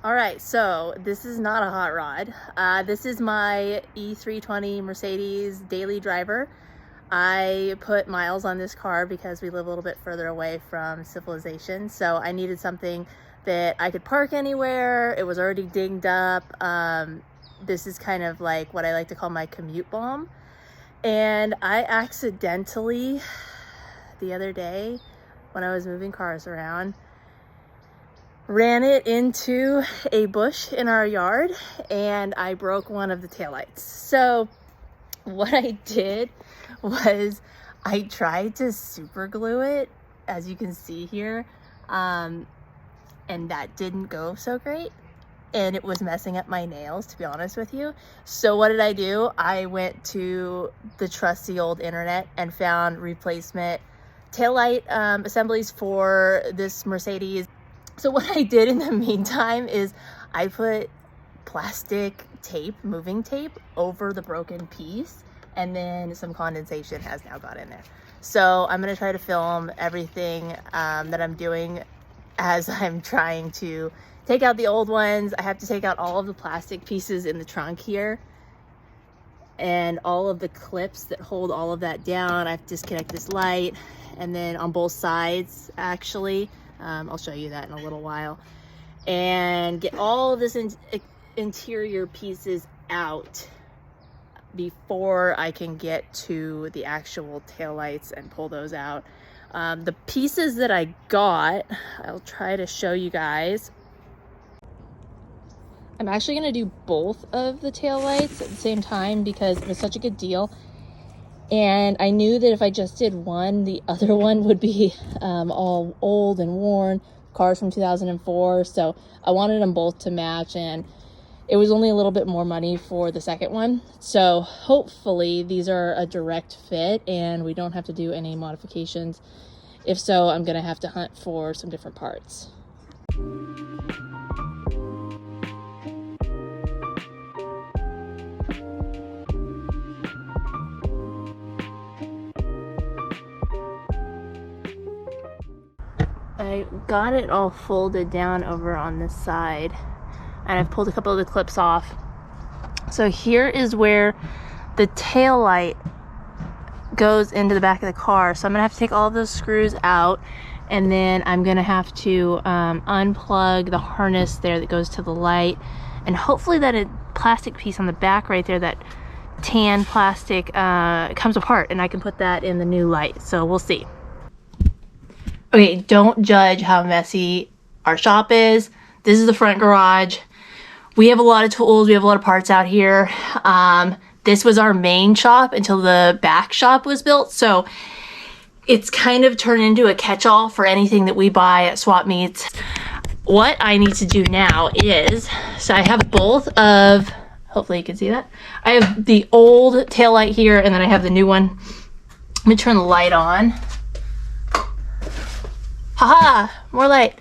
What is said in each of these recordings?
All right, so this is not a hot rod. This is my E320 Mercedes daily driver. I put miles on this car because we live a little bit further away from civilization, so I needed something that I could park anywhere. It was already dinged up. This is kind of like what I like to call my commute bomb. And I accidentally, the other day when I was moving cars around, ran it into a bush in our yard and I broke one of the taillights. So what I did was I tried to super glue it, as you can see here, and that didn't go so great. And it was messing up my nails, to be honest with you. So what did I do? I went to the trusty old internet and found replacement taillight assemblies for this Mercedes. So what I did in the meantime is I put plastic tape, moving tape, over the broken piece, and then some condensation has now got in there. So I'm gonna try to film everything that I'm doing as I'm trying to take out the old ones. I have to take out all of the plastic pieces in the trunk here and all of the clips that hold all of that down. I have to disconnect this light, and then on both sides, actually, I'll show you that in a little while, and get all of this interior pieces out before I can get to the actual taillights and pull those out. The pieces that I got, I'll try to show you guys. I'm actually going to do both of the taillights at the same time because it was such a good deal. And I knew that if I just did one, the other one would be all old and worn, cars from 2004. So I wanted them both to match, and it was only a little bit more money for the second one. So hopefully these are a direct fit and we don't have to do any modifications. If so, I'm going to have to hunt for some different parts. I got it all folded down over on this side, and I've pulled a couple of the clips off. So here is where the tail light goes into the back of the car. So I'm gonna have to take all of those screws out, and then I'm gonna have to unplug the harness there that goes to the light, and hopefully that plastic piece on the back right there, that tan plastic, comes apart and I can put that in the new light. So we'll see. Okay, don't judge how messy our shop is. This is the front garage. We have a lot of tools, we have a lot of parts out here. This was our main shop until the back shop was built. So it's kind of turned into a catch-all for anything that we buy at swap meets. What I need to do now is, so I have both of, hopefully you can see that. I have the old taillight here, and then I have the new one. Let me turn the light on. Haha, more light.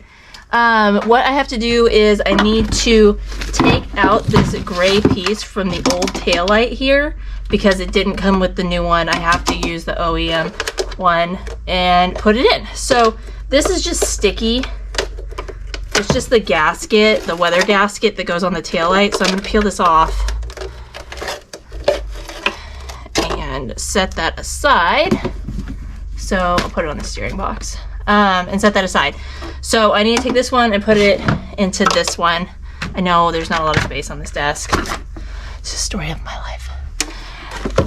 What I have to do is I need to take out this gray piece from the old taillight here because it didn't come with the new one. I have to use the OEM one and put it in. So this is just sticky. It's just the gasket, the weather gasket that goes on the taillight. So I'm gonna peel this off and set that aside. So I'll put it on the steering box. And set that aside. So I need to take this one and put it into this one. I know there's not a lot of space on this desk. It's the story of my life.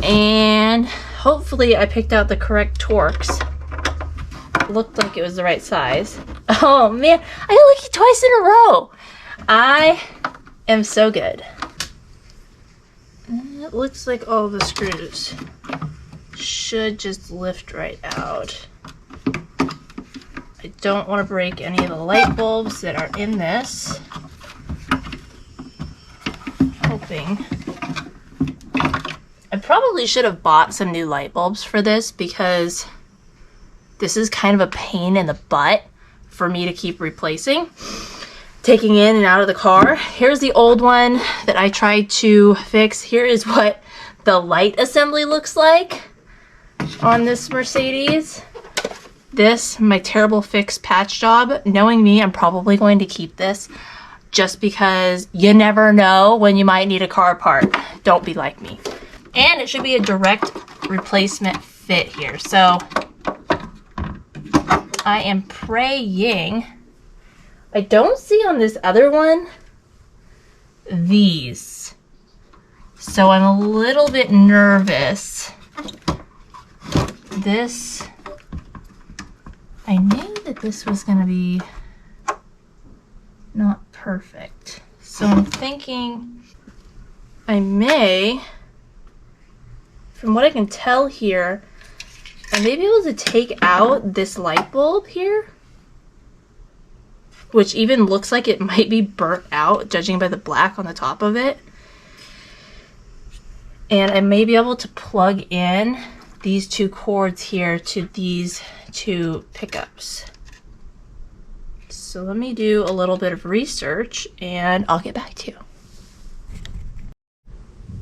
And hopefully I picked out the correct Torx. It looked like it was the right size. Oh man, I got lucky twice in a row. I am so good. It looks like all the screws should just lift right out. I don't want to break any of the light bulbs that are in this. Hoping. I probably should have bought some new light bulbs for this because this is kind of a pain in the butt for me to keep replacing, taking in and out of the car. Here's the old one that I tried to fix. Here is what the light assembly looks like on this Mercedes. This, my terrible fix patch job. Knowing me, I'm probably going to keep this just because you never know when you might need a car part. Don't be like me. And it should be a direct replacement fit here. So I am praying. I don't see on this other one these. So I'm a little bit nervous. This, I knew that this was gonna be not perfect. So I'm thinking I may, from what I can tell here, I may be able to take out this light bulb here, which even looks like it might be burnt out, judging by the black on the top of it. And I may be able to plug in these two cords here to these two pickups. So let me do a little bit of research and I'll get back to you.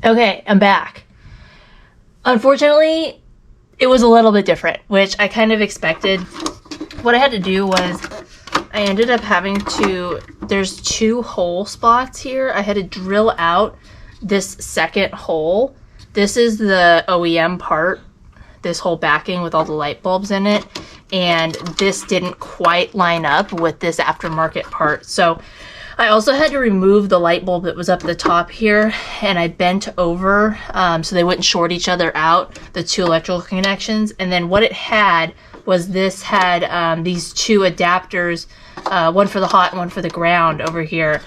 Okay, I'm back. Unfortunately, it was a little bit different, which I kind of expected. What I had to do was I ended up having to, there's two hole spots here. I had to drill out this second hole. This is the OEM part, this whole backing with all the light bulbs in it, and this didn't quite line up with this aftermarket part. So I also had to remove the light bulb that was up at the top here, and I bent over so they wouldn't short each other out, the two electrical connections. And then what it had was this had these two adapters, one for the hot and one for the ground over here,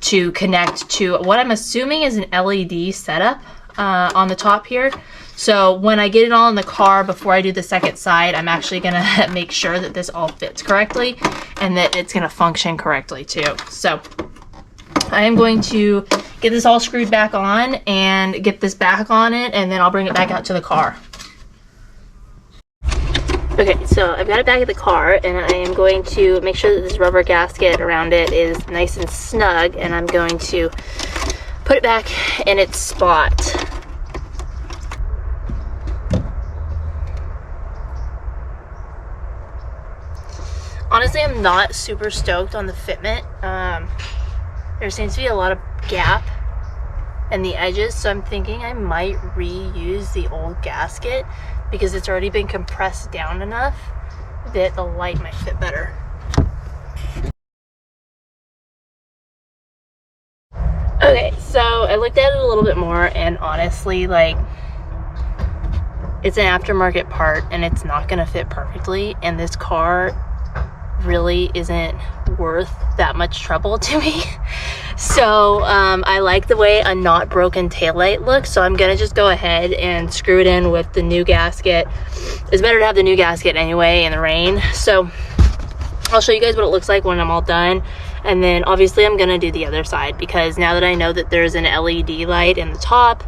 to connect to what I'm assuming is an LED setup on the top here. So when I get it all in the car, before I do the second side, I'm actually gonna make sure that this all fits correctly and that it's gonna function correctly too. So I am going to get this all screwed back on and get this back on it, and then I'll bring it back out to the car. Okay, so I've got it back at the car, and I am going to make sure that this rubber gasket around it is nice and snug, and I'm going to put it back in its spot. Honestly, I'm not super stoked on the fitment. There seems to be a lot of gap in the edges, so I'm thinking I might reuse the old gasket because it's already been compressed down enough that the light might fit better. Okay, so I looked at it a little bit more, and honestly, like, it's an aftermarket part and it's not gonna fit perfectly, and this car really isn't worth that much trouble to me. So I like the way a not broken taillight looks, so I'm gonna just go ahead and screw it in with the new gasket. It's better to have the new gasket anyway in the rain. So I'll show you guys what it looks like when I'm all done, and then obviously I'm gonna do the other side, because now that I know that there's an LED light in the top,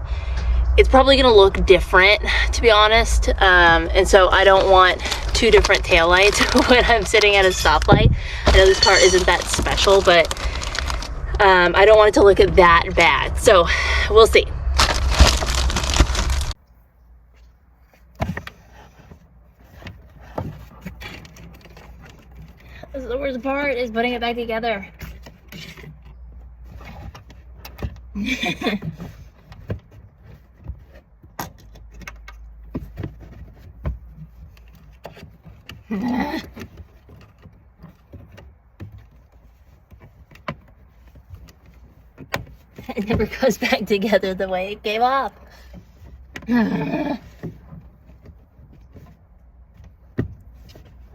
it's probably gonna look different, to be honest. And so I don't want two different taillights when I'm sitting at a stoplight. I know this car isn't that special, but I don't want it to look that bad. So we'll see. This is the worst part, is putting it back together. It never goes back together the way it came off. Okay.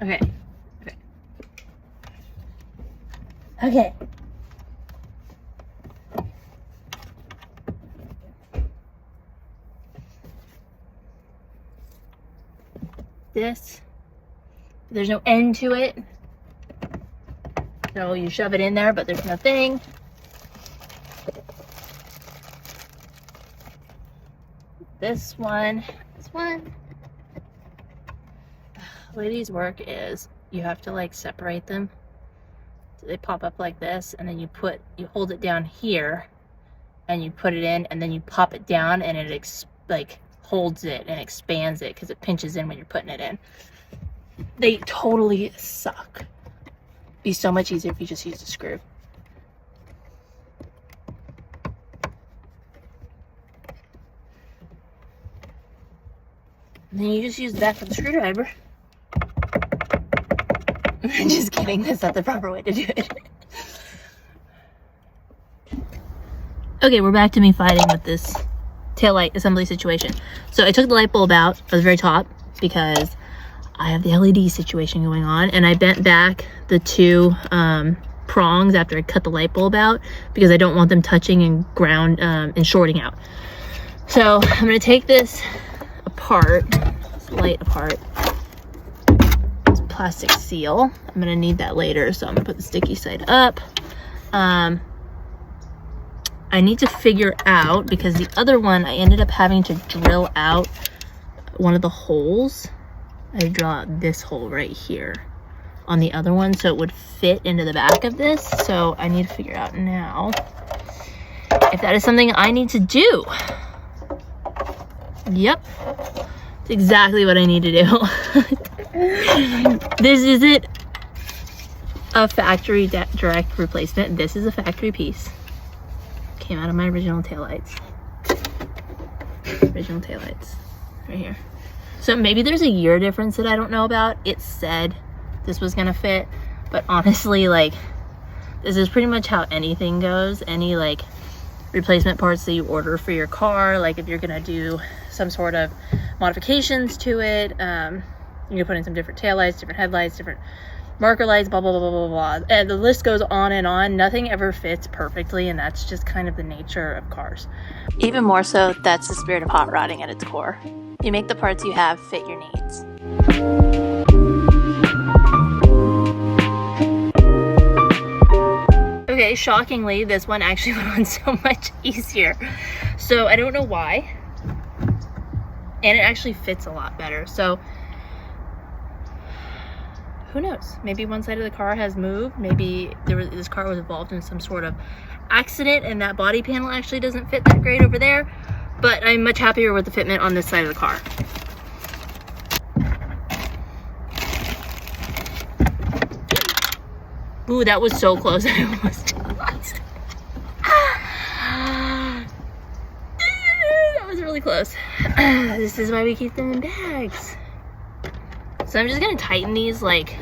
Okay. Okay. There's no end to it. So you shove it in there, but there's no thing. This one. The way these work is you have to like separate them. So they pop up like this, and then you hold it down here and you put it in, and then you pop it down, and it holds it and expands it because it pinches in when you're putting it in. They totally suck. Be so much easier if you just use a screw. And then you just use the back of the screwdriver. I'm just kidding, that's not the proper way to do it. Okay, we're back to me fighting with this taillight assembly situation. So I took the light bulb out at the very top because I have the LED situation going on, and I bent back the two prongs after I cut the light bulb out because I don't want them touching and ground and shorting out. So I'm gonna take this apart, this light apart, this plastic seal. I'm gonna need that later, so I'm gonna put the sticky side up. I need to figure out, because the other one I ended up having to drill out one of the holes. I drill out this hole right here on the other one so it would fit into the back of this. So I need to figure out now if that is something I need to do. Yep, it's exactly what I need to do. This isn't a factory direct replacement. This is a factory piece. Came out of my original taillights. Original taillights, right here. So maybe there's a year difference that I don't know about. It said this was gonna fit, but honestly, like, this is pretty much how anything goes. Any like replacement parts that you order for your car, like if you're gonna do some sort of modifications to it, you're putting some different taillights, different headlights, different marker lights, blah, blah, blah, blah, blah, blah. And the list goes on and on. Nothing ever fits perfectly, and that's just kind of the nature of cars. Even more so, that's the spirit of hot rodding at its core. You make the parts you have fit your needs. Okay, shockingly, this one actually went on so much easier. So I don't know why. And it actually fits a lot better. So who knows? Maybe one side of the car has moved. Maybe this car was involved in some sort of accident and that body panel actually doesn't fit that great over there. But I'm much happier with the fitment on this side of the car. Ooh, that was so close. I almost lost. That was really close. This is why we keep them in bags. So I'm just gonna tighten these like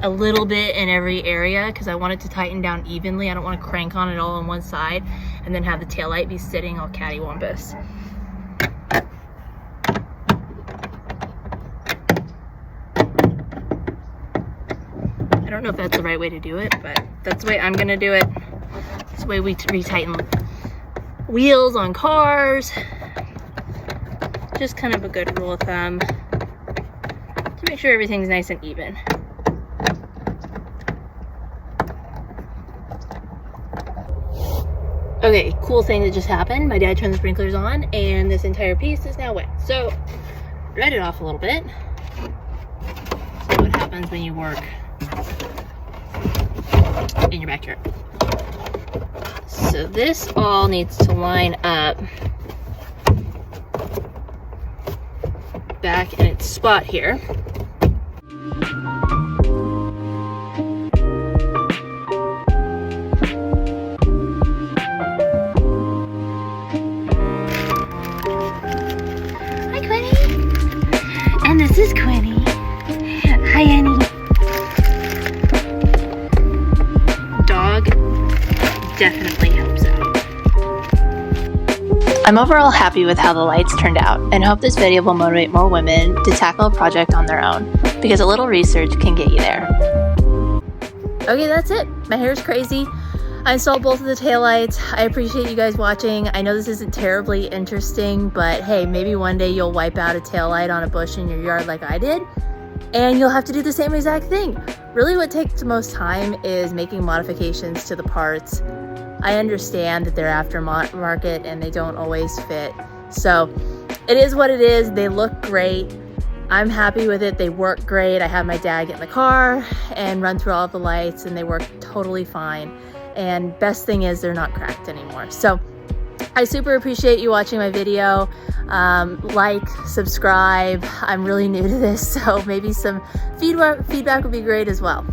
a little bit in every area because I want it to tighten down evenly. I don't want to crank on it all on one side and then have the taillight be sitting all cattywampus. I don't know if that's the right way to do it, but that's the way I'm gonna do it. It's the way we retighten wheels on cars. Just kind of a good rule of thumb to make sure everything's nice and even. Okay, cool thing that just happened. My dad turned the sprinklers on and this entire piece is now wet. So, read it off a little bit. See what happens when you work in your backyard. So this all needs to line up back in its spot here. And this is Quinny. Hi, Annie. Dog definitely helps out. I'm overall happy with how the lights turned out and hope this video will motivate more women to tackle a project on their own because a little research can get you there. Okay, that's it. My hair's crazy. I installed both of the taillights. I appreciate you guys watching. I know this isn't terribly interesting, but hey, maybe one day you'll wipe out a taillight on a bush in your yard like I did, and you'll have to do the same exact thing. Really what takes the most time is making modifications to the parts. I understand that they're aftermarket and they don't always fit. So it is what it is. They look great. I'm happy with it. They work great. I have my dad get in the car and run through all of the lights and they work totally fine. And best thing is they're not cracked anymore. So I super appreciate you watching my video. Like, subscribe. I'm really new to this, so maybe some feedback would be great as well.